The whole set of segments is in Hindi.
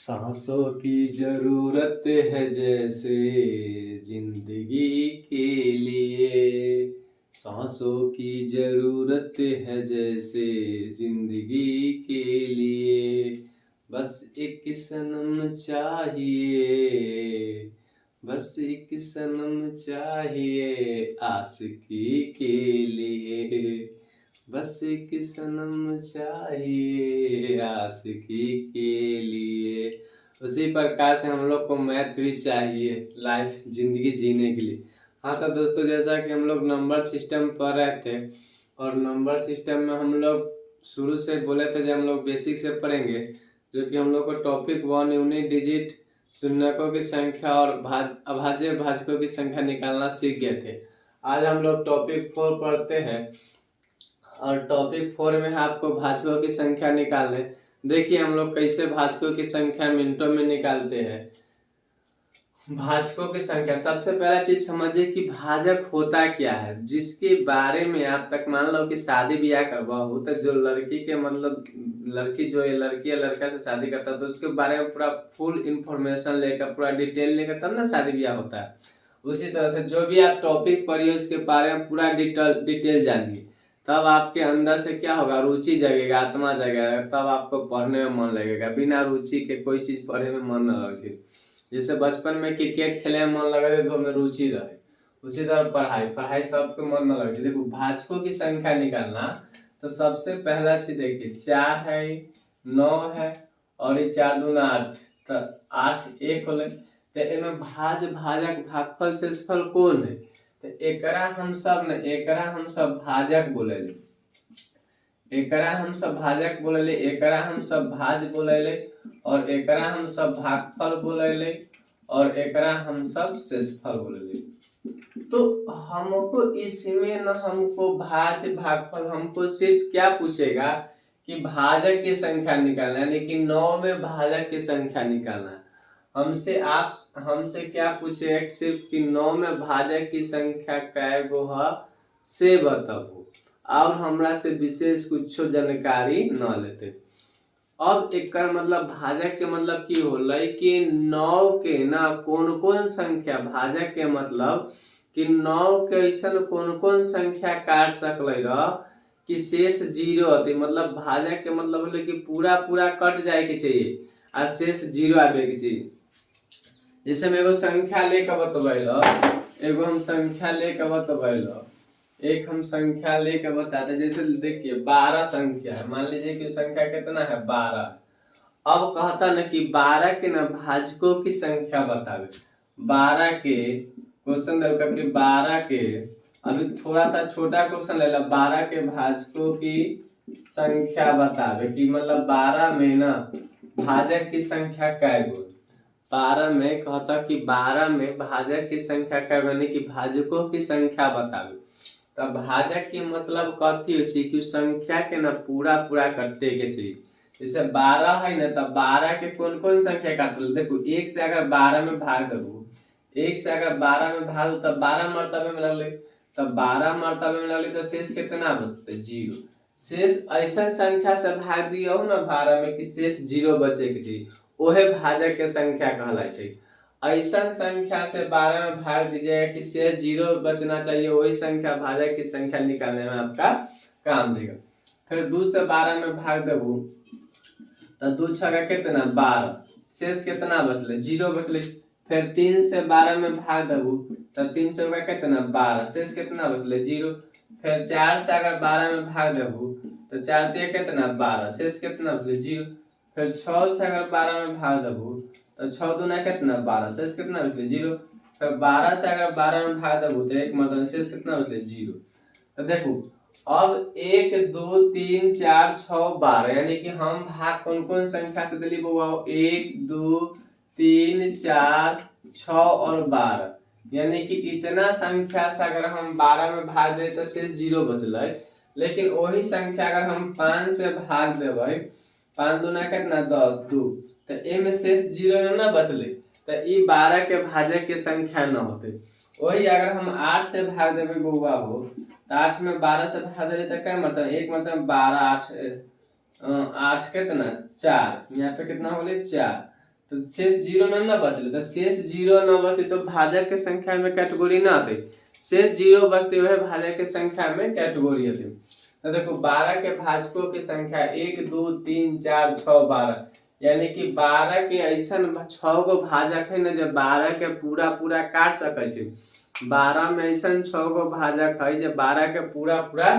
सांसों की जरूरत है जैसे जिंदगी के लिए। सांसों की जरूरत है जैसे जिंदगी के लिए। बस एक सनम चाहिए, बस एक सनम चाहिए आशिकी के लिए। बस एक सनम चाहिए आशिकी के लिए। उसी प्रकार से हम लोग को मैथ भी चाहिए लाइफ जिंदगी जीने के लिए। हाँ तो दोस्तों, जैसा कि हम लोग नंबर सिस्टम पढ़ रहे थे और नंबर सिस्टम में हम लोग शुरू से बोले थे जब हम लोग बेसिक से पढ़ेंगे, जो कि हम लोग को टॉपिक 1 यूनिट डिजिट शून्यकों की संख्या और अभाज्य भाजकों की संख्या निकालना सीख गए थे। आज हम लोग टॉपिक 4 पढ़ते हैं और टॉपिक 4 में है आपको भाजकों की संख्या निकालने। देखिए हम लोग कैसे भाजकों की संख्या मिनटों में निकालते हैं। भाजकों की संख्या, सबसे पहला चीज समझिए कि भाजक होता क्या है, जिसके बारे में आप तक मान लो कि शादी ब्याह करवाओ तो जो लड़की के मतलब लड़की जो है लड़की या लड़का से शादी करता है तो उसके बारे में पूरा फुल इंफॉर्मेशन लेकर पूरा डिटेल लेकर तब ना शादी ब्याह होता है। उसी तरह से जो भी आप टॉपिक पढ़िए उसके बारे में पूरा डिटेल जानिए, तब आपके अंदर से क्या होगा, रुचि जगेगा, आत्मा जगेगा, तब आपको पढ़ने में मन लगेगा। बिना रुचि के कोई चीज पढ़ने में मन न लगे। जैसे बचपन में क्रिकेट खेले में मन लगे तो में रुचि रहे, उसी तरह पढ़ाई सबको मन न लगे। देखो भाजकों की संख्या निकालना, तो सबसे पहला चीज देखिए 4 है, 9 है और ये 4 दूना 8, तो 8 एक होले। तो इनमें भाजक भागफल शेषफल कौन है, तो एकरा हम सब भाजक बोलेले, एकरा हम सब भाजक बोलेले, एकरा हम सब भाज बोलेले और एकरा हम सब भागफल बोलेले और एकरा हम सब शेषफल बोलेले। तो हमको इसमें न हमको भाज भागफल, हमको सिर्फ क्या पूछेगा कि भाजक की संख्या निकालना, यानी कि 9 में भाजक की संख्या निकालना। हमसे क्या पूछेगा सिर्फ कि 9 में भाजक की संख्या कै गो है से बताओ, और हमरा से विशेष कुछ जानकारी न लेते। अब एक मतलब भाजक के मतलब की होलै कि 9 के ना कौन कौन संख्या, भाजक के मतलब कि 9 के ऐसा कौन कौन संख्या काट सकले रह कि शेष 0 होते। मतलब भाजक के मतलब होले कि पूरा पूरा कट जाए के चाहिए और शेष 0 आवे के चाहिए। जैसे हम एगो संख्या लेकर बतबैल, एगो हम संख्या लेकर बतबैल, एक हम संख्या लेकर बताते। जैसे देखिए 12 संख्या है, मान लीजिए कि संख्या कितना है 12। अब कहता ना कि 12 के ना भाजकों की संख्या बतावे। 12 के क्वेश्चन देगा कि 12 के, अभी थोड़ा सा छोटा क्वेश्चन ले ला, 12 के भाजकों की संख्या बतावे कि मतलब 12 में ना भाजक की संख्या कै गो। 12 में कहता कि 12 में भाजक की संख्या कै गो, यानी कि भाजकों की संख्या बतावे। तब भाजक की मतलब कथी हो कि संख्या के ना पूरा पूरा कटे के चाहिए। जैसे 12 है ना, तब 12 के कौन कौन संख्या काटल, देखो 1 से अगर 12 में भाग दो, 1 से अगर 12 में भाग दो तब 12 मर्तबे में लगले, तब 12 मर्तबे में लगले तो शेष कितना बचते 0। शेष ऐसा संख्या से भाग दियो ना 12 में कि शेष 0 बचे के चाहिए, ओहे भाजक के संख्या कहलाए छै। ऐसा संख्या से 12 में भाग दीजिएगा कि शेष 0 बचना चाहिए, वही संख्या भाजक की संख्या निकालने में आपका काम देगा। फिर 2 से 12 में भाग देबू तो 2 छका कितना 12, शेष कितना बचले 0 बचले। फिर 3 से 12 में भाग देबू तो 3 चौका कितना 12, शेष कितना बचले 0। फिर 4 से अगर 12 में भाग देबू तो 4 तिया कितना 12, शेष कितना बचले 0। फिर 6 से अगर 12 में भाग देबू तो 6 दूना कितना 12, शेष कितना बचले 0। फिर 12 से अगर 12 में भाग देबू तो एक मतलब शेष कितना बचले 0। तो देखो अब 1 2 3 4 6 12, यानी कि हम भाग कौन कौन संख्या से दिली बउआ 1 2 3 4 6 और 12, यानी कि इतना संख्या से अगर हम 12 में भाग दे तो शेष 0 बचले। लेकिन वही संख्या अगर हम 5 से भाग देवे, 5 दूना कितना 10 2, तो ए में शेष 0 ना बचले, तो ई 12 के भाजक के संख्या न होते। वही अगर हम 8 से भाग देवे बउआ हो तो 8 में 12 से भाग दे तो क्या मतलब एक मतलब 12 8 8 कितना 4, यहाँ पे कितना हो गए 4, तो शेष जीरो न बचले, तो शेष जीरो न बचे तो भाजक के संख्या में कैटेगरी न आते, शेष जीरो बचते हुए भाजक के संख्या में कैटेगरी आते। तो देखो 12 के भाजकों की संख्या 1 2 3 4 6 12, यानी कि 12 के ऐसा 6 गो भाजक है ना जब 12 के पूरा पूरा काट सके छे। 12 में ऐसा 6 गो भाजक है जब 12 के पूरा पूरा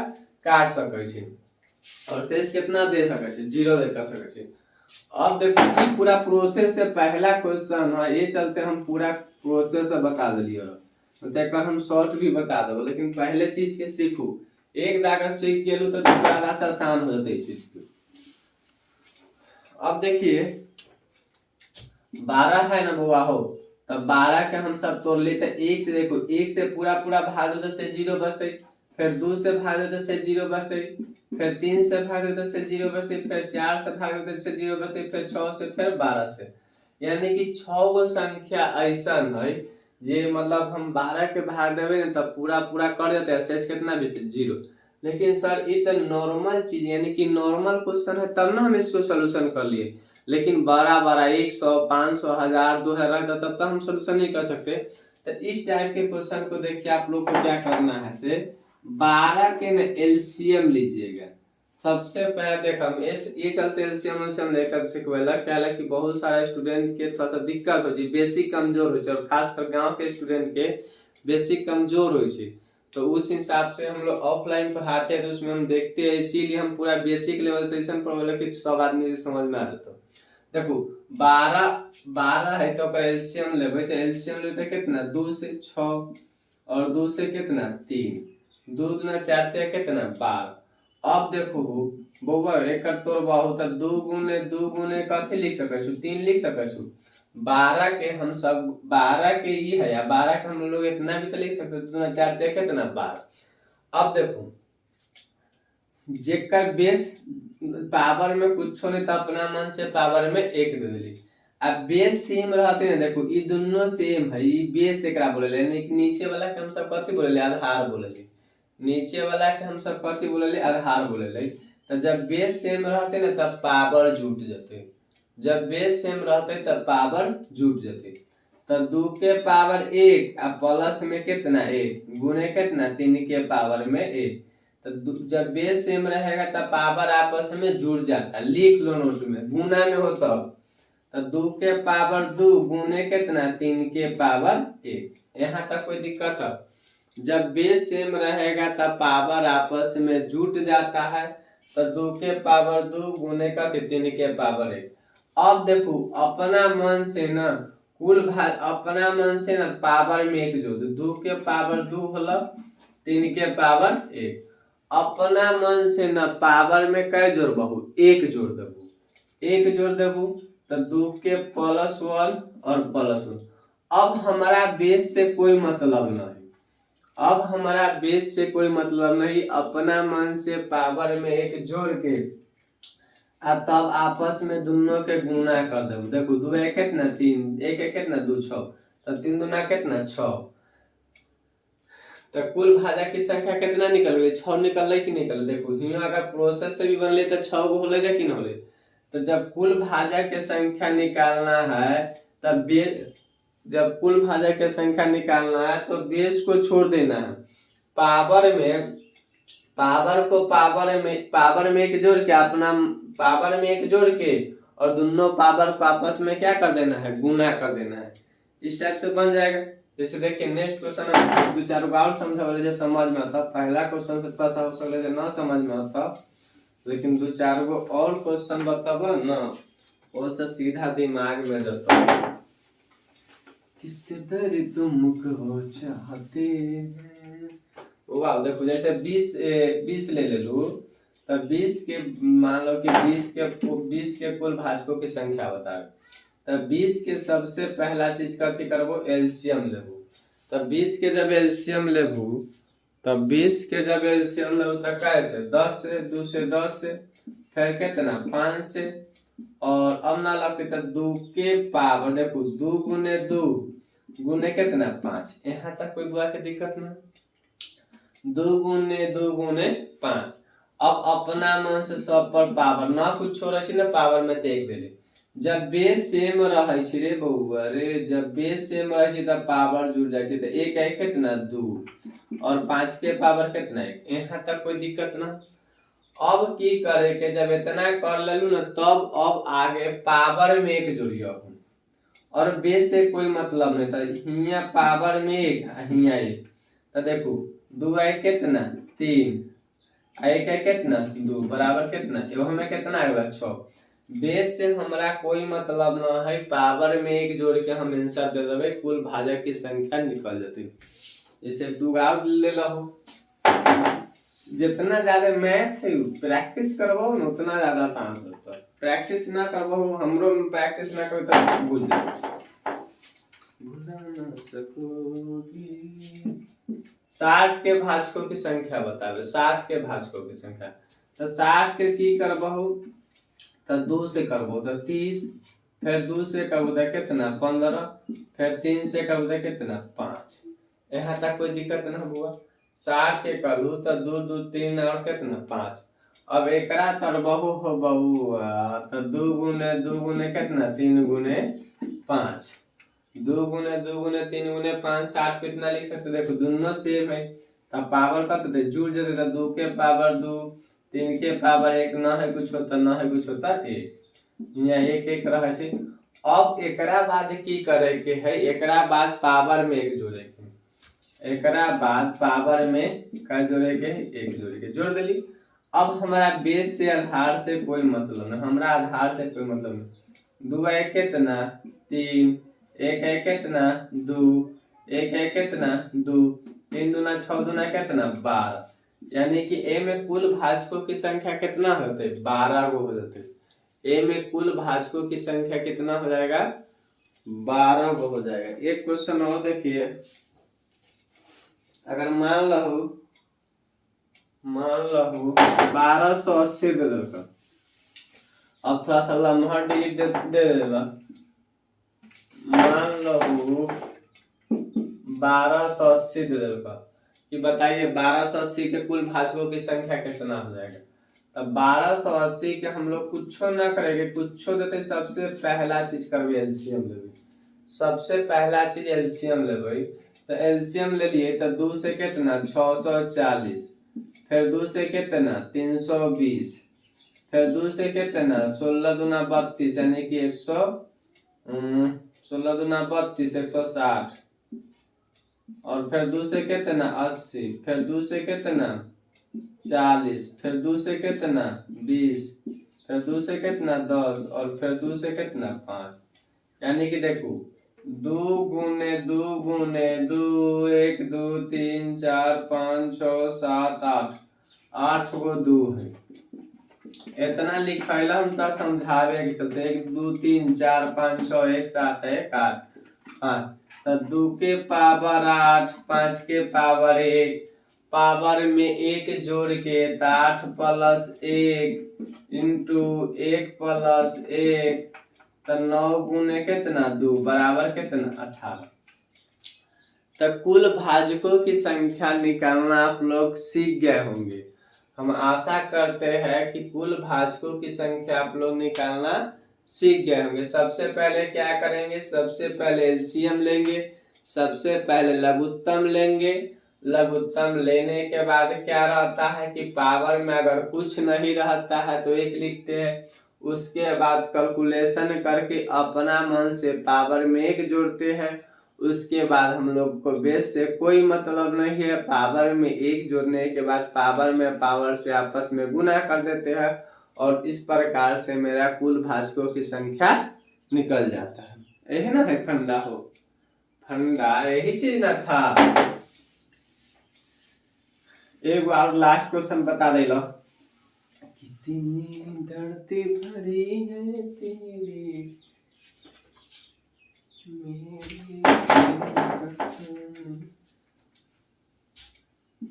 काट सके छे और शेष कितना दे सके छे, जीरो दे कर सके छे। अब देखो ये पूरा प्रोसेस से पहला क्वेश्चन है, ये चलते हम पूरा प्रोसेस बता दिलिए तो एक बार हम शॉर्ट भी बता देबो, लेकिन पहले चीज के सीखू, एक अगर सीख गेलू तो दूसरा से आसान हो जाते चीज के। अब देखिए 12 है ना बुआ हो, तब 12 के हम सब तोड़ लेते एक से, देखो एक से पूरा पूरा भाग देते से जीरो बचते, फिर 2 से भाग देते से जीरो बचते, फिर 3 से भाग देते से जीरो बचते, फिर 4 से भाग देते से जीरो बचते, फिर 6 से, फिर 12 से, यानी कि 6 गो संख्या ऐसा है जे मतलब हम 12 के भाग देवे ना तब पूरा पूरा कर देते हैं, शेष कितना बचते, जीरो। लेकिन सर ये तो नॉर्मल चीज यानी कि नॉर्मल क्वेश्चन है तब ना हम इसको सोल्यूशन कर लिए, लेकिन बड़ा बड़ा 100 500 1000 2000 रखता तब तो हम सोल्यूशन नहीं कर सकते। तो इस टाइप के क्वेश्चन को देखिए आप लोग को क्या करना है से 12 के न एलसीएम लीजिएगा। सबसे पहले देख हम ये चलते एलसीएम लेकर सिखवेला क्या कि बहुत सारा स्टूडेंट के थोड़ा सा दिक्कत हो, बेसिक कमजोर हो, और खासकर गांव के स्टूडेंट के बेसिक कमजोर हो, तो उस हिसाब से हम लोग ऑफलाइन पढ़ाते हैं तो उसमें हम देखते हैं, इसीलिए हम पूरा बेसिक लेवल से ऐसा पढ़ेला कि सब आदमी समझ में आ जाता। देखो 12 है तो एलसीएम लेबे, तो एलसीएम लेते कितना 2 से 6 और 2 से कितना 3, 2 दूना 4 ते कितना 12। अब देखो बउआ एक तोड़ बहुत 2 गुने 2 गुने कथी लिख सके छु 3 लिख सके छु। 12 के हम सब 12 के ये है या 12 के हम लोग इतना भी तो लिख सकते, 2 दूना 4 ते कितना 12। अब देखो जेकर बेस पावर में कुछ नहीं तो अपना मन से पावर में 1 दे दिली। अब बेस सेम रहते ना, देखो ये दोनों सेम है, ये बेस एकरा बोले, नीचे वाला के हम सब कथी बोले आधार बोले, नीचे वाला के हम सब कथी बोले आधार बोले। तो जब बेस सेम रहते ना तब पावर जुट जाते, जब बेस सेम रहते तब पावर जुट जाते। तो 2 के पावर 1 और प्लस में कितना 1 गुने कितना 3 के पावर में 1, तो जब बेस सेम रहेगा तब पावर आपस में जुड़ जाता, लिख लो नोट में, गुना में हो तब। तो 2 के पावर 2 गुने कितना 3 के पावर 1, यहाँ तक कोई दिक्कत है? जब बेस सेम रहेगा तब पावर आपस में जुट जाता है, तो 2 के पावर 2 गुने का 3 के पावर 1। अब देखो अपना मन से ना कुल भाग अपना मन से ना पावर में 1 जोड़, 2 के पावर 2 होला 3 के पावर 1, अपना मन से ना पावर में कै जोड़ बहु 1 जोड़ देबू, 1 जोड़ देबू तो 2 के +1 और +1। अब हमारा बेस से कोई मतलब नहीं, अब हमारा बेस से कोई मतलब नहीं, अपना मन से पावर में 1 जोड़ के तब आपस में दोनों के गुणा कर दे। देखो 2 1 कितना 3, 1 1 कितना 2 6, तो 3 दूना कितना 6, तो कुल भाजक की संख्या कितना निकल गई 6 निकल कि निकल। देखो यहाँ अगर प्रोसेस से भी बनले तो 6 गो होले कि न होले। तो जब कुल भाजक के संख्या निकालना है तब जब कुल भाजक के संख्या निकालना है तो बेस को छोड़ देना है, पावर को पावर में 1 जोड़ के अपना पावर में 1 जोड़ के और दोनों पावर को आपस में क्या कर देना है गुना कर देना है, इस टाइप से बन जाएगा। जैसे देखिए नेक्स्ट क्वेश्चन हम 2-4 बार समझावे जो समझ में आता, पहला क्वेश्चन से थोड़ा सा हो सकले जो ना समझ में आता, लेकिन 2-4 गो और क्वेश्चन बताबो ना वो से सीधा दिमाग में जाता। किसके दर तुम को चाहते हैं, वाह देखो जैसे 20 ले लू, तब 20 के मान लो कि 20 के कुल भाजकों की संख्या बताओ, तब 20 के सबसे पहला चीज कथी करबो एलसीएम लेबू। तब 20 के जब एलसीएम लेबू तब 20 के जब एलसीएम लेबू तब कैसे 10 से 2 से 10 से फिर कितना 5 से, और अब ना लगते तो 2 के पावर देखो 2 गुने 2 गुने कितना 5, यहाँ तक कोई बुआ के दिक्कत ना, 2 गुने 2 गुने 5। अब अपना मन से सब पर पावर ना कुछ छोड़ ना पावर में 1 दे, जब बेस सेम रहे छै रे बउआ रे, जब बेस सेम रहे छै तब पावर जुड़ जाए छै। तो एक है कितना 2 और 5 के पावर कितना है, यहाँ तक कोई दिक्कत ना। अब की करे के, जब इतना कर लेलू ना तब अब आगे पावर में एक जोड़ियो और बेस से कोई मतलब नहीं था। हिया पावर में एक हिया एक, तो देखो 2 है कितना 3, एक है कितना 2 बराबर कितना, एगो हमें कितना आएगा 6। बेस से हमारा कोई मतलब ना है, पावर में एक जोड़ के हम आंसर दे देवे, कुल भाजक की संख्या निकल जाती। इसे 2 ले लो। जितना ज्यादा मैथ है प्रैक्टिस करवाओ ना उतना ज्यादा आसान होता है। प्रैक्टिस ना करवाओ, हमरो प्रैक्टिस ना करो तो भूल जाओ, भुला ना सकोगी। 60 के भाजकों की संख्या बतावे, 60 के भाजकों की संख्या। तो 60 के की करबहु, तो 2 से करबो तो 30, फिर 2 से करबो तो कितना 15, फिर 3 से करबो तो कितना 5। यहाँ तक कोई दिक्कत ना हुआ। 60 के करू तो 2 2 3 और कितना 5। अब एकरा तरबहु हो बहुआ तो 2 गुने 2 गुने कितना 3 गुने 5, 2 गुने 2 गुने 3 गुने 5, 60 को इतना लिख सकते। देखो दोनों सेम है, तब पावर का तो जुड़ जाते, तो 2 के पावर 2, 3 के पावर 1, ना है कुछ होता ना है कुछ होता 1, यहाँ 1 1 रहे छै। अब एकरा बाद की करे के है, एकरा बाद पावर में एक जोड़े के, एकरा बाद पावर में का जोड़े के है 1 जोड़े के, जोड़ देली। अब हमारा बेस से आधार से कोई मतलब नहीं, हमरा आधार से कोई मतलब नहीं। 2 है कितना 3, 1 है कितना 2, 1 है कितना 2, 3 दूना 6 दूना कितना 12, यानी कि ए में कुल भाजकों की संख्या कितना होते 12 गो हो जाते। ए में कुल भाजकों की संख्या कितना हो जाएगा 12 गो हो जाएगा। एक क्वेश्चन और देखिए, अगर मान लो 1280 दे देगा, अब थोड़ा सा लम्हा डिजिट दे देगा। मान लो 1280 दे देगा, कि बताइए 1280 के कुल भाजकों की संख्या कितना हो जाएगा। तब 1280 के हम लोग कुछ ना करेंगे, कुछ देते सबसे पहला चीज करबे एलसीएम लेबे, सबसे पहला चीज एलसीएम लेबे। तो एलसीएम ले लिए तो 2 से कितना 640, फिर 2 से कितना 320, फिर 2 से कितना 16 दूना 32, यानी कि 16 दूना 32 160, और फिर 2 से कितना 80, फिर 2 से कितना 40, फिर 2 से कितना 20, फिर 2 से कितना 10, और फिर 2 से कितना 5, यानी कि देखो 2 गुने 2 गुने 2, 1 2 3 4 5 6 7 8, 8 गो 2 है। इतना लिखैला हम तो समझावे के चलते 1 2 3 4 5 6 1 7 1 8 5, तो 2 के पावर 8, 5 के पावर 1, पावर में 1 जोड़ के 8 प्लस 1 इंटू 1 प्लस 1, तो 9 गुने कितना 2 बराबर कितना 18। तो कुल भाजकों की संख्या निकालना आप लोग सीख गए होंगे। हम आशा करते हैं कि कुल भाजकों की संख्या आप लोग निकालना सीख गए होंगे। सबसे पहले क्या करेंगे, सबसे पहले एलसीएम लेंगे, सबसे पहले लघुत्तम लेंगे। लघुत्तम लेने के बाद क्या रहता है कि पावर में अगर कुछ नहीं रहता है तो 1 लिखते हैं, उसके बाद कैलकुलेशन करके अपना मन से पावर में 1 जोड़ते हैं। उसके बाद हम लोग को बेस से कोई मतलब नहीं है, पावर में 1 जोड़ने के बाद पावर में पावर से आपस में गुना कर देते हैं, और इस प्रकार से मेरा कुल भाजकों की संख्या निकल जाता है। यही ना है फंडा, हो फंडा यही चीज ना था। एक बार लास्ट क्वेश्चन बता दे लो, कितनी धरती भरी है तेरी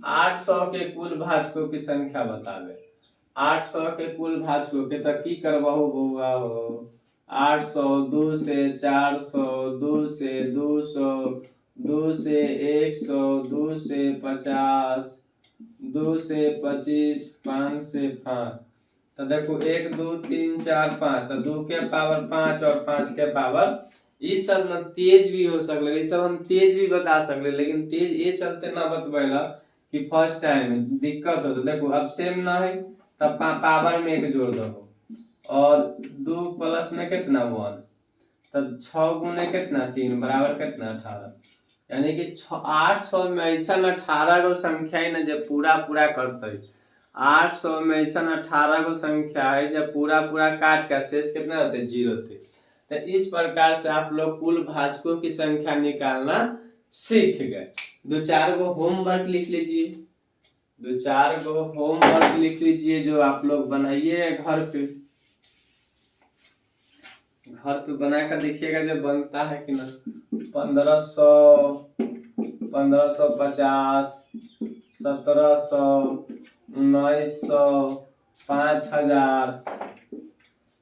800 के कुल भाजकों की संख्या बतावे। 800 के कुल भाजकों के तक की करवाओ बउआ हो। 800 2 से 400, 2 से 200, 2 से 100, 2 से 50, 2 से 25, 5 से 5, तो देखो 1 2 3 4 5, तो 2 के पावर 5 और 5 के पावर, ये सब ना तेज भी हो सकले, ये सब हम तेज भी बता सकले, लेकिन तेज ये चलते ना बतबैला कि फर्स्ट टाइम दिक्कत हो। तो देखो अब सेम ना है, तब पावर में 1 जोड़ दो, और 2 प्लस में कितना 1, तब 6 गुने कितना 3 बराबर कितना 18, यानी कि 800 में ऐसा 18 गो संख्या है ना जब पूरा पूरा करते, 800 में ऐसा 18 गो संख्या है जब पूरा पूरा काट का शेष कितना रहते 0 थे। तो इस प्रकार से आप लोग कुल भाजकों की संख्या निकालना सीख गए। 2-4 गो होमवर्क लिख लीजिए, 2-4 गो होमवर्क लिख लीजिए जो आप लोग बनाइए घर पे बना कर देखिएगा जब बनता है कि ना। 1500, 1550, 1700, 1900, 5000,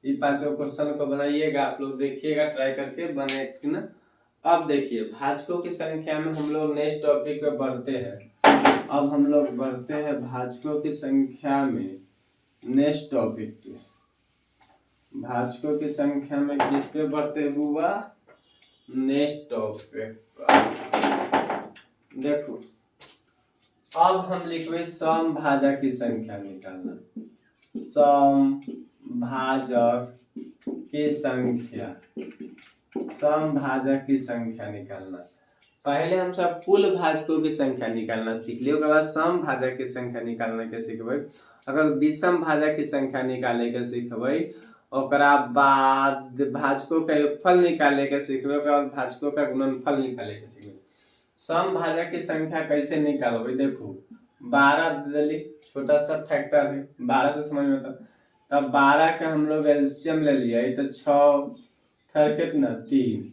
ये पांचों क्वेश्चन को बनाइएगा आप लोग, देखिएगा ट्राई करके बने कि ना। अब देखिए भाजकों की संख्या में हम लोग नेक्स्ट टॉपिक पे बढ़ते हैं। अब हम लोग बढ़ते हैं भाजकों की संख्या में नेक्स्ट टॉपिक पे। भाजकों की संख्या में किस पे बढ़ते हुआ नेक्स्ट टॉपिक। देखो अब हम लिखवे सम भाजक की संख्या निकालना। सम भाजक की संख्या, सम भाजक की संख्या निकालना। पहले हम सब कुल भाजकों की संख्या निकालना सीख लियो, उसके बाद सम भाजक की संख्या निकालना के सीखबै। अगर विषम भाजक की संख्या निकाले के सीखबै, ओकरा बाद भाजकों का योगफल निकाले के सीखबै, ओकरा बाद भाजकों का गुणनफल निकाले के सीखबै। सम भाजक की संख्या कैसे निकालबै, देखो 12 दिली, छोटा सा फैक्टर है, 12 से समझ में आता। तब 12 का हम लोग एलसीएम ले लिया, तो 6 फिर कितना 3।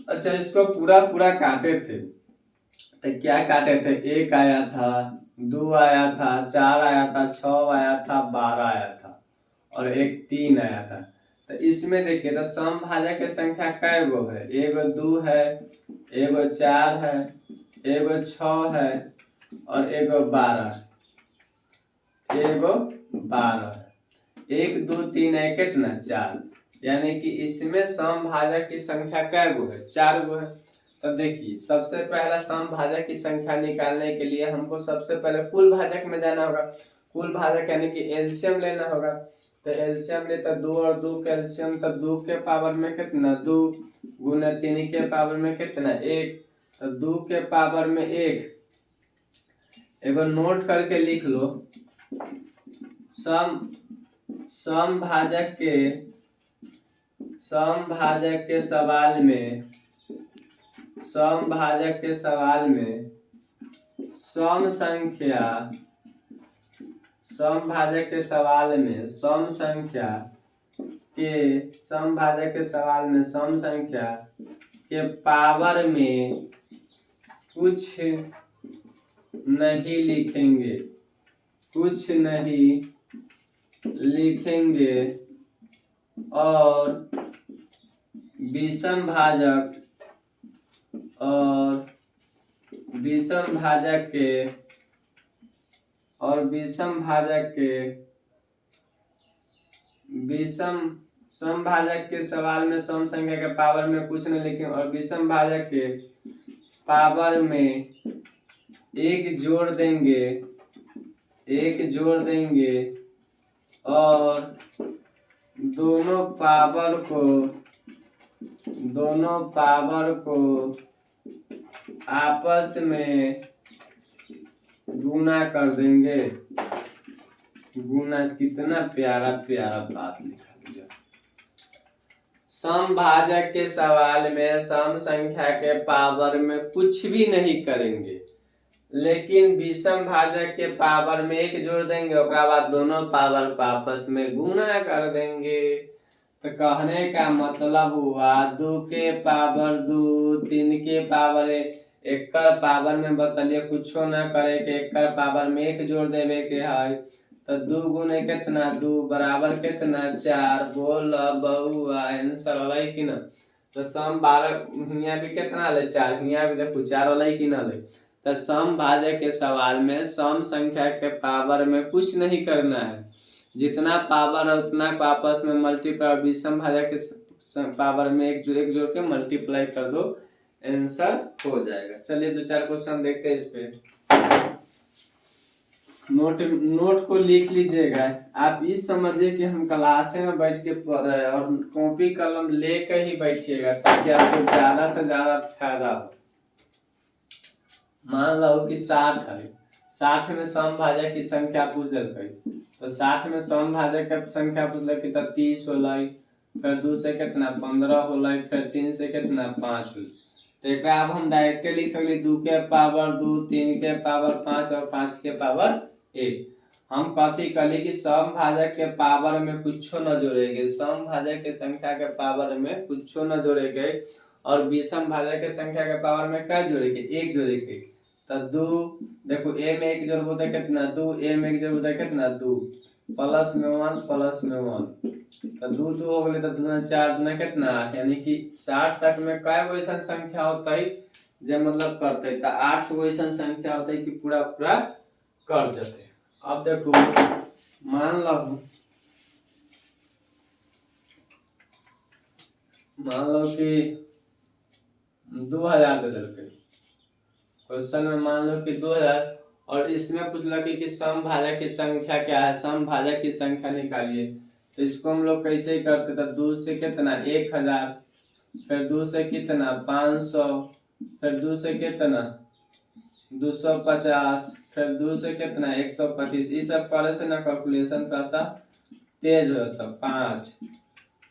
अच्छा इसको पूरा पूरा काटे थे तो क्या काटे थे, 1 आया था, 2 आया था, 4 आया था, 6 आया था, 12 आया था और एक 3 आया था। तो इसमें देखिए तो सम भाजक की संख्या कै गो है, 1 2 है, 1 4 है, 1 6 है और 1 12, 1 12, 1 2 3 है कितना 4, यानी कि इसमें सम भाजक की संख्या कै गो है, 4 गो है। तो देखिए सबसे पहला सम भाजक की संख्या निकालने के लिए हमको सबसे पहले कुल भाजक में जाना होगा। कुल भाजक यानी कि एलसीएम लेना होगा। तो एलसीएम ले तो 2 और 2 का एलसीएम, तो 2 के पावर में कितना 2 गुना 3 के पावर में कितना 1, तो 2 के पावर में 1। एगो नोट करके लिख लो, सम भाजक के सवाल में, सम भाजक के सवाल में सम संख्या, सम भाजक के सवाल में सम संख्या के, सम भाजक के सवाल में सम संख्या के पावर में कुछ नहीं लिखेंगे, कुछ नहीं लिखेंगे और विषम भाजक, और विषम भाजक के, और विषम भाजक के, विषम सम भाजक के सवाल में सम संख्या के पावर में कुछ नहीं लिखेंगे और विषम भाजक के पावर में 1 जोड़ देंगे, 1 जोड़ देंगे और दोनों पावर को आपस में गुना कर देंगे। गुना, कितना प्यारा प्यारा बात लिखा गया। सम भाजक के सवाल में सम संख्या के पावर में कुछ भी नहीं करेंगे, लेकिन विषम भाजक के पावर में 1 जोड़ देंगे, उसके बाद दोनों पावर को आपस में गुना कर देंगे। तो कहने का मतलब हुआ 2 के पावर 2, 3 के पावर 1 का पावर में बतलिए कुछो ना करे के 1 का पावर में 1 जोड़ देवे के है। तो 2 गुने कितना 2 बराबर कितना 4। बोल बहुआ आंसर वाला कि ना। तो सम 12 हियां भी कितना ले 4, हियां भी देखो 4 वाला कि ना ले। तो सम भाजक के सवाल में सम संख्या के पावर में कुछ नहीं करना है, जितना पावर है उतना को आपस में मल्टीप्लाई, विषम भाजक के पावर में एक जोड़ के मल्टीप्लाई कर दो, आंसर हो जाएगा। चलिए 2-4 क्वेश्चन देखते हैं इस पे। नोट को लिख लीजिएगा। आप इस समझिए कि हम क्लास में बैठ के पढ़ रहे हैं और कॉपी कलम लेकर ही बैठिएगा ताकि आपको ज्यादा से ज्यादा फायदा हो। मान लो कि 60 है, 60 में समभाजक की संख्या पूछ दिलकै, तो 60 में समभाजक की संख्या पूछलकै तो 30 होलै, फिर 2 से कितना 15 होलै, फिर 3 से कितना 5 होलै। तो एक अब हम डायरेक्ट लिख सकली 2 के पावर 2, 3 के पावर 5 और 5 के पावर 1। हम कथी कली कि समभाजक के पावर में कुछो न जोड़ेंगे, समभाजक के संख्या के पावर में कुछो न जोड़ेंगे, और विषम भाजक के संख्या के पावर में क्या जोड़ेंगे, 1 जोड़ेंगे। तो 2 देखो a में 1 जोड़बो तो कितना 2, a में 1 जोड़बो तो कितना 2, प्लस में 1 प्लस में 1, तो 2 2 हो गए तो 2 4 2 कितना 8, यानी कि 60 तक में कई गो ऐसा संख्या होता है जो मतलब करते तो 8 गो ऐसा संख्या होता है कि पूरा पूरा कर जाते। अब देखो मान लो कि 2000 दे दिलकै क्वेश्चन में, मान लो कि 2000, और इसमें पूछला कि समभाजक की संख्या क्या है, समभाजक की संख्या निकालिए। तो इसको हम लोग कैसे करते थे, 2 से कितना 1000, फिर 2 से कितना 500, फिर 2 से कितना 250, फिर 2 से कितना 125। ये सब करे से ना कैलकुलेशन थोड़ा सा तेज होता 5।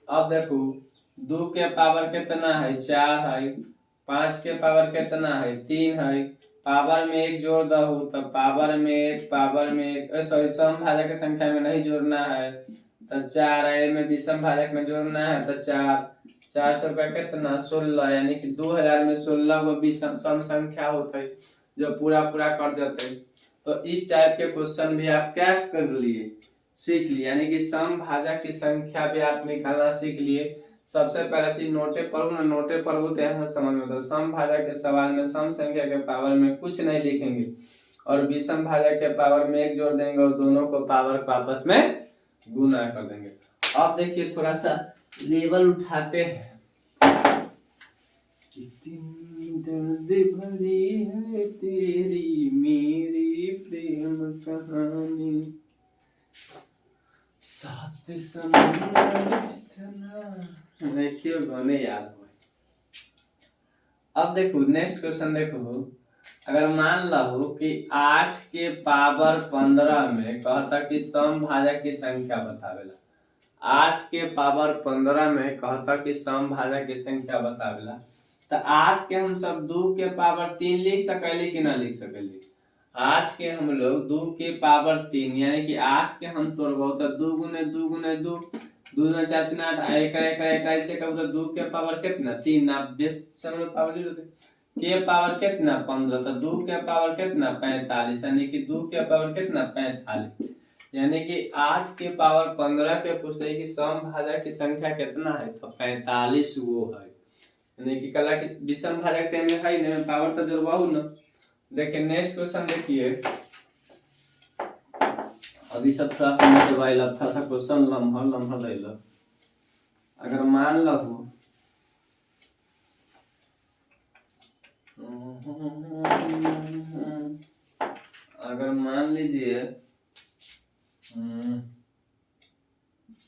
अब देखो 2 के पावर कितना है 4 है, 5 के पावर कितना है 3 है, पावर में 1 जोड़ दो तो पावर में 1 पावर में 1, सॉरी समभाजक की संख्या में नहीं जोड़ना है तो 4 है, में विषम भाजक में जोड़ना है तो 4 4 चौका कितना 16, यानी कि 2000 में 16 वो विषम सम संख्या होते है जो पूरा पूरा कर जाते हैं। तो इस टाइप के क्वेश्चन भी आप क्या कर लिए, सीख लिए, यानी कि समभाजक की संख्या भी आप निकालना सीख लिए। सबसे पहला चीज नोटे पढ़ो ना, नोटे पढ़ो तो यहाँ समझ में आता। समभाजक के सवाल में सम संख्या के पावर में कुछ नहीं लिखेंगे और विषम भाजक के पावर में 1 जोड़ देंगे और दोनों को पावर को आपस में गुना कर देंगे। अब देखिए थोड़ा सा लेवल उठाते हैं। कितनी दर्द भरी है तेरी मेरी प्रेम कहानी, साथ समंदर जितना। देखिए गाने याद हुए। अब देखो नेक्स्ट क्वेश्चन देखो, अगर मान लो कि 8 के पावर 15 में कहता कि समभाजक की संख्या बतावेला, 8 के पावर 15 में कहता कि समभाजक की संख्या बतावेला, तो 8 के हम सब 2 के पावर 3 लिख सकली कि ना लिख सकली। 8 के हम लोग 2 के पावर 3, यानी कि 8 के हम तोड़बो तो 2 गुने 2 गुने 2, 2 गुने 4 3 8, एक ऐसे कब तो 2 के पावर कितना 3, आप बेस समय पावर ले के पावर कितना 15, तो 2 के पावर कितना 45, यानी कि 2 के पावर कितना 45, यानी कि 8 के पावर 15 के पूछते हैं कि समभाजक की संख्या कितना है, तो 45 वो है, यानी कि कला कि विषम भाजक में है ना पावर तो जोड़बाहु ना। देखिए नेक्स्ट क्वेश्चन देखिए, अभी सब थोड़ा सा मोबाइल थोड़ा सा क्वेश्चन लम्हा ले लो। अगर मान लो अगर मान लीजिए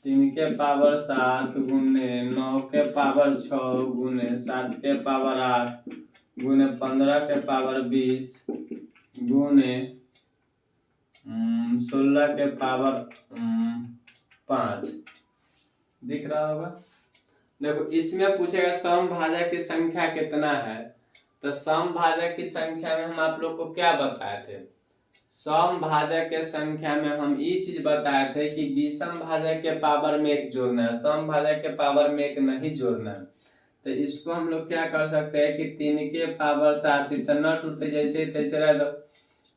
3 के पावर 7 गुने 9 के पावर 6 गुने 7 के पावर 8 गुने 15 के पावर 20 गुने 16 के पावर 5 दिख रहा होगा। देखो इसमें पूछेगा समभाजक की संख्या कितना है, तो समभाजक की संख्या में हम आप लोग को क्या बताए थे, समभाजक के संख्या में हम ये चीज बताए थे कि विषम भाजक के पावर में 1 जोड़ना है, समभाजक के पावर में 1 नहीं जोड़ना है। तो इसको हम लोग क्या कर सकते हैं कि 3 के पावर 7 इतना टूटते जैसे तैसे रह दो,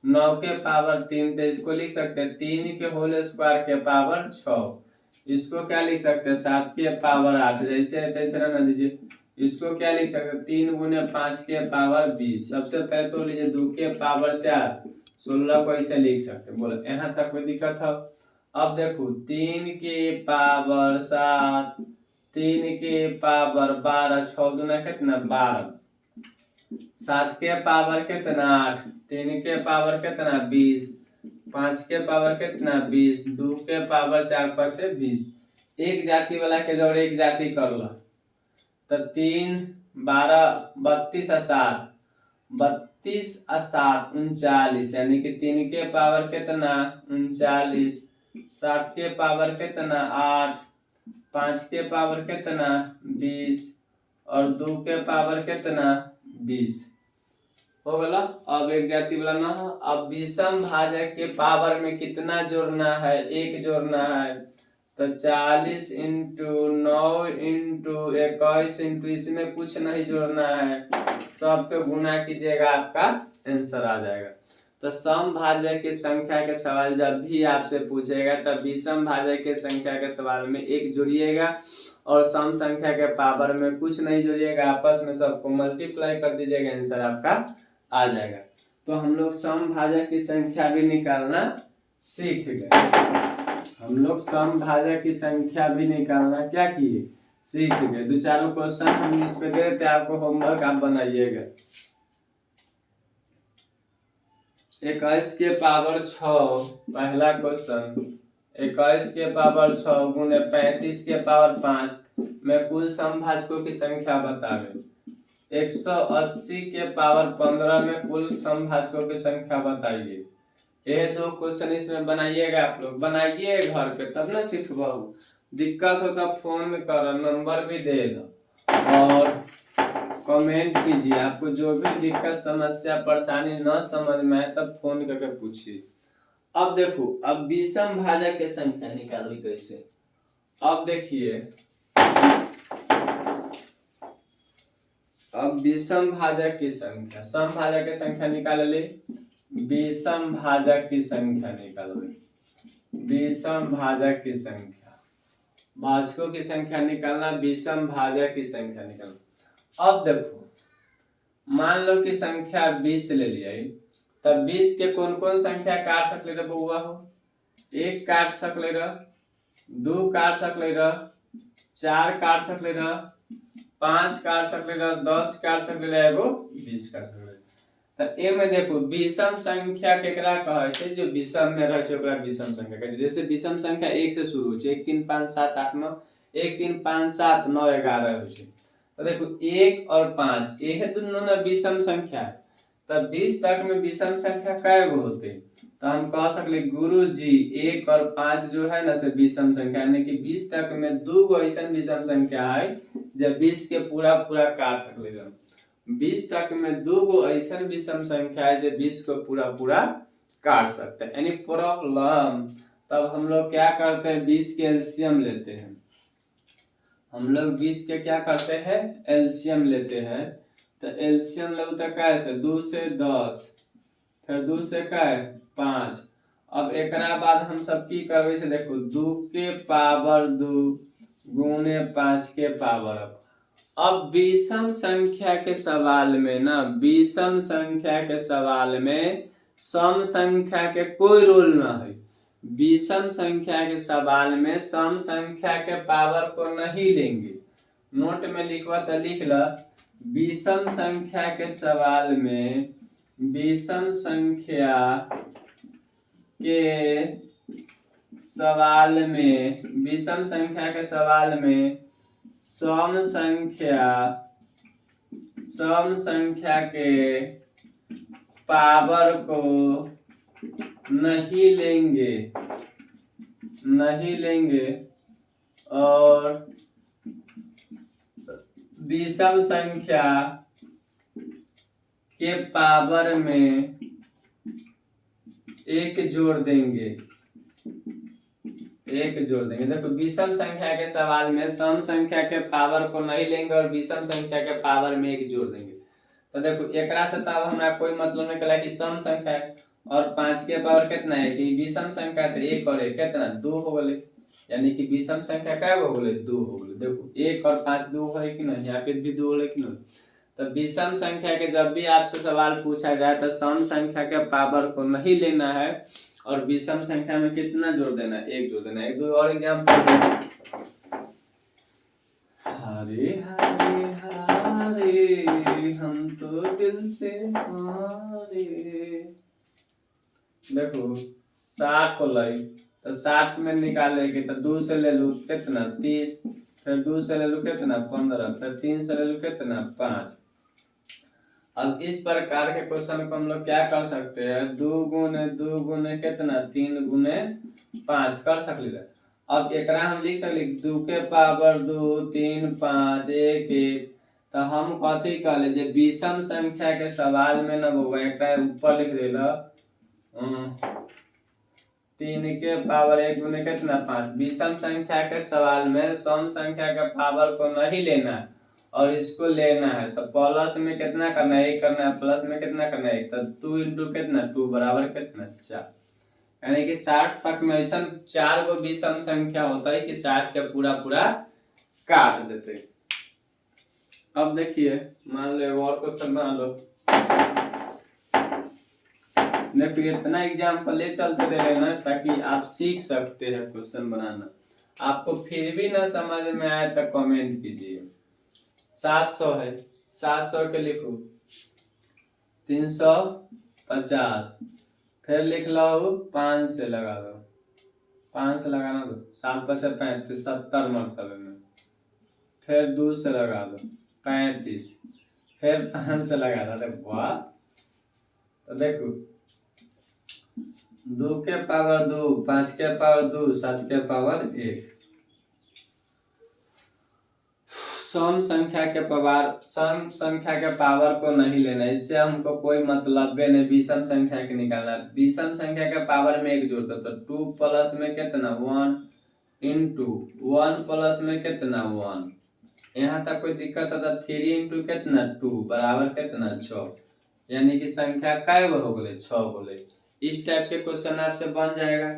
9 के पावर 3, तो इसको लिख सकते हैं 3 के होल स्क्वायर के पावर 6, इसको क्या लिख सकते हैं 7 के पावर 8, जैसे तैसे रहना दीजिए। इसको क्या लिख सकते हैं 3 गुने 5 के पावर 20। सबसे पहले तो लीजिए 2 के पावर 4, 16 को ऐसे लिख सकते हैं। बोलो यहाँ तक कोई दिक्कत है। अब देखो 3 के पावर 7, 3 के पावर 12, 6 दूना कितना 12, 7 के पावर कितना 8, 3 के पावर कितना 20, 5 के पावर कितना 20, 2 के पावर 4 5 से 20। एक जाति वाला के जोड़ एक जाति कर लो तो 3 12 32 और 7, 32 और 7 39, यानी कि 3 के पावर कितना 39, 7 के पावर कितना 8, 5 के पावर कितना 20 और 2 के पावर कितना 20 हो गया। अब एक जाति वाला ना, अब विषम भाजक के पावर में कितना जोड़ना है, एक जोड़ना है तो 40 इंटू 9 इंटू 21 इंटू इसमें कुछ नहीं जोड़ना है, सब पे गुना कीजिएगा आपका आंसर आ जाएगा। तो सम भाजक की संख्या के सवाल जब भी आपसे पूछेगा तब विषम भाजक के संख्या के सवाल में एक जोड़िएगा और सम संख्या के पावर में कुछ नहीं जोड़िएगा, आपस में सबको मल्टीप्लाई कर दीजिएगा, आंसर आपका आ जाएगा। तो हम लोग सम भाजक की संख्या भी निकालना सीख गए। हम लोग सम भाजक की संख्या भी निकालना क्या किए, सीख गए। दो चारों क्वेश्चन हम इस पे दे देते, आपको होमवर्क आप बनाइएगा। 21 के पावर 6 पहला क्वेश्चन, 21 के पावर 6 गुने 35 के पावर 5 में कुल समभाजकों की संख्या बतावे। 180 के पावर 15 में कुल समभाजकों की संख्या बताइए। ये दो क्वेश्चन इसमें बनाइएगा, आप लोग बनाइए घर पे तब ना सीखबहु। दिक्कत हो तब फोन कर, नंबर भी दे दो और कमेंट कीजिए। आपको जो भी दिक्कत समस्या परेशानी न समझ में आए तब फोन करके पूछिए। अब देखो, अब विषम भाजक की संख्या निकाली कैसे। अब देखिए, अब विषम भाजक की संख्या, सम भाजक की संख्या निकाल ले, विषम भाजक की संख्या निकाल ले, विषम भाजक की संख्या, भाजकों की संख्या निकालना, विषम भाजक की संख्या निकालना। अब देखो, मान लो कि संख्या 20 ले लिया, तब 20 के कौन कौन संख्या काट सकले रह बउआ हो, 1 काट सकले रह, 2 काट सकले रह, 4 काट सकले रह, 5 काट सकले रह, 10 काट सकले रह, एगो 20 काट सकले रह। तो ए में देखो विषम संख्या केकरा कहै छै, जो विषम में रहै छै ओकरा विषम संख्या कहै छै। जैसे विषम संख्या 1 से शुरू होइ छै, 1 3 5 7 8 9, 1 3 5 7 9 11 होइ छै। तो देखो 1 और 5 यह दोनों ना विषम संख्या है, तब 20 तक में विषम संख्या कै गो होते, तो हम कह सकले गुरुजी 1 और 5 जो है ना से विषम संख्या, यानी कि 20 तक में 2 गो ऐसा विषम संख्या है जब 20 के पूरा पूरा काट सकले। 20 तक में 2 गो ऐसा विषम संख्या है जो 20 को पूरा पूरा काट सकते हैं। Any problem? तब हम लोग क्या करते हैं, 20 के एलसीएम लेते हैं। हम लोग 20 के क्या करते हैं, एलसीएम लेते हैं। तो एलसीएम लो तो कैसे, 2 से 10, फिर 2 से क्या है 5। अब एक बाद हम सब की करवे से देखो, 2 के पावर 2 गुने 5 के पावर। अब विषम संख्या के सवाल में ना, विषम संख्या के सवाल में सम संख्या के कोई रोल ना है। विषम संख्या के सवाल में सम संख्या के पावर को नहीं लेंगे। नोट में लिखवा तो लिख ला, विषम संख्या के सवाल में, विषम संख्या के सवाल में, विषम संख्या के सवाल में सम संख्या के पावर को नहीं लेंगे और विषम संख्या के पावर में 1 जोड़ देंगे, 1 जोड़ देंगे। देखो विषम संख्या के सवाल में सम संख्या के पावर को नहीं लेंगे और विषम संख्या के पावर में 1 जोड़ देंगे। तो देखो एकरा से तब हमरा कोई मतलब नहीं कला कि सम संख्या है और 5 के पावर कितना है कि विषम संख्या है, तो 1 और 1 कितना 2 हो गए, यानी कि विषम संख्या क्या हो गए 2 हो गए। देखो 1 और 5 2 है कि नहीं, यहाँ पे भी 2 है कि नहीं। तो विषम संख्या के जब भी आपसे सवाल पूछा जाए तो सम संख्या के पावर को नहीं लेना है और विषम संख्या में कितना जोड़ देना है, 1 जोड़ देना है। एक दो और एग्जाम्पल। हरे हरे हरे हम तो दिल से हारे। देखो 60 होलै तो 60 में निकालेगी तो 2 से ले लू कितना 30, फिर 2 से ले लू कितना 15, फिर 3 से ले लू कितना 5। अब इस प्रकार के क्वेश्चन को हम लोग क्या कर सकते हैं, 2 गुने कितना 3 गुने 5 कर सकते। अब एकरा हम लिख सकली 2 के पावर 2 3 5 1 1। तो हम कथी कहले जे विषम संख्या के सवाल में न होगा एकरा ऊपर लिख देला 3 के पावर 1 गुने कितना 5। विषम संख्या के सवाल में सम संख्या के पावर को नहीं लेना है और इसको लेना है। तो प्लस में कितना करना है 1 करना है, प्लस में कितना करना है 1। तो 2 इंटू कितना 2 बराबर कितना 4। यानी कि 60 तक में ऐसा 4 गो विषम संख्या होता है कि 60 के पूरा पूरा काट देते। अब देखिए मान लो और क्वेश्चन बना लो। देखिए इतना एग्जाम्पल ले चलते दे रहे ना ताकि आप सीख सकते हैं क्वेश्चन बनाना। आपको फिर भी ना समझ में आए तो कमेंट कीजिए। 700 है, 700 के लिखो 350, फिर लिख लो 5 से लगा दो, 5 से लगाना दो 7 5 35 70 मरतबे में, फिर 2 से लगा दो 35, फिर 5 से लगा दो। अरे वाह। तो देखो 2 के पावर 2 5 के पावर 2 7 के पावर 1। सम संख्या के पावर को नहीं लेना, इससे हमको कोई मतलब नहीं। विषम संख्या के निकालना, विषम संख्या के पावर में 1 जोड़ दो तो 2 प्लस में कितना 1 इंटू 1 प्लस में कितना 1। यहाँ तक कोई दिक्कत है तो 3 इंटू कितना 2 बराबर कितना 6। यानी कि संख्या कै गो हो गए 6 बोले। इस टाइप के क्वेश्चन आपसे बन जाएगा।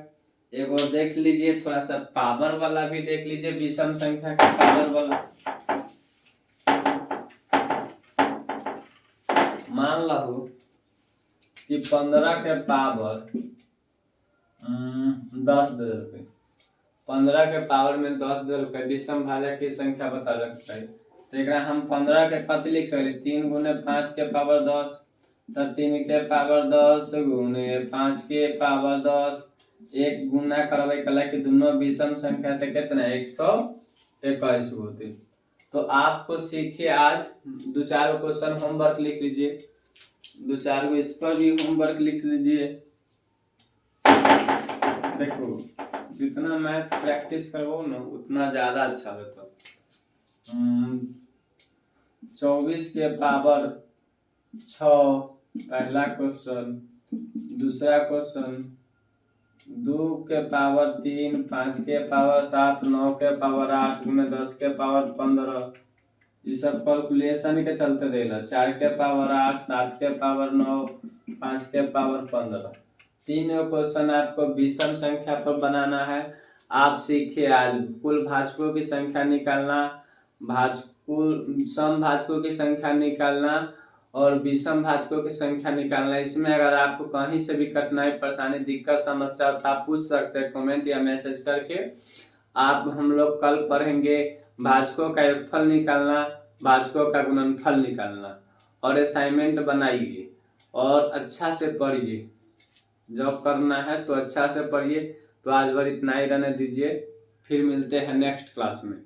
एक और देख लीजिए, थोड़ा सा पावर वाला भी देख लीजिए, विषम संख्या के पावर वाला। मान लो कि 15 के पावर 10 दे रुपये, 15 के पावर में 10 दे रुपये विषम भाजक की संख्या बता रखता है। तो एक हम 15 के कथी लिख सकते 3 गुने 5 के पावर 10, तो 3 के पावर 10 गुने 5 के पावर 10, एक गुना करवे कला कि दोनों विषम संख्या थे कितना 121 होते। तो आपको सीखिए आज 2-4 क्वेश्चन होमवर्क लिख लीजिए, 2-4 इस पर भी होमवर्क लिख लीजिए। देखो जितना मैथ प्रैक्टिस करो ना उतना ज्यादा अच्छा होता। 24 के पावर 6 पहला क्वेश्चन, दूसरा क्वेश्चन 2 के पावर 3 5 के पावर 7 9 के पावर 8 गुने 10 के पावर 15। ये सब कैलकुलेशन के चलते देला। 4 के पावर 8 7 के पावर 9 5 के पावर 15। 3 क्वेश्चन आपको विषम संख्या पर बनाना है। आप सीखिए आज कुल भाजकों की संख्या निकालना, सम भाजकों की संख्या निकालना और विषम भाजकों की संख्या निकालना। इसमें अगर आपको कहीं से भी कठिनाई परेशानी दिक्कत समस्या हो तो आप पूछ सकते हैं कमेंट या मैसेज करके। आप हम लोग कल पढ़ेंगे भाजकों का योगफल निकालना, भाजकों का गुणनफल निकालना और असाइनमेंट बनाइए और अच्छा से पढ़िए। जब करना है तो अच्छा से पढ़िए। तो आज भर इतना ही रहने दीजिए, फिर मिलते हैं नेक्स्ट क्लास में।